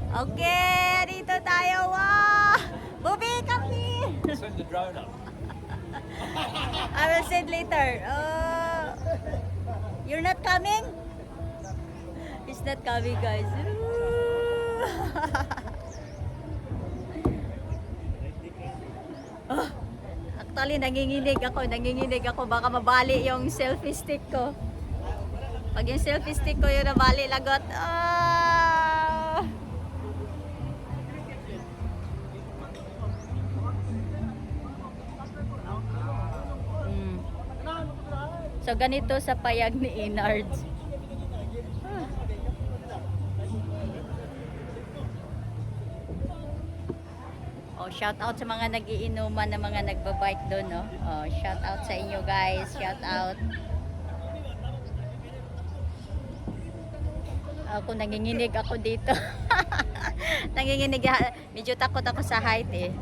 Okay, dito tayo. Wow! Bobby, come here! Send the drone up. I will send later. You're not coming? He's not coming, guys. Oh, actually, nanginginig ako. Baka mabali yung selfie stick ko. Pag yung selfie stick ko yung nabali, lagot. Ah! So, ganito sa payag ni Inards. Oh, shout out sa mga nagiinuman na mga nagbabike doon, no? Oh, shout out sa inyo, guys. Shout out. Ako nanginginig ako dito. Nanginginig. Medyo takot ako sa height eh.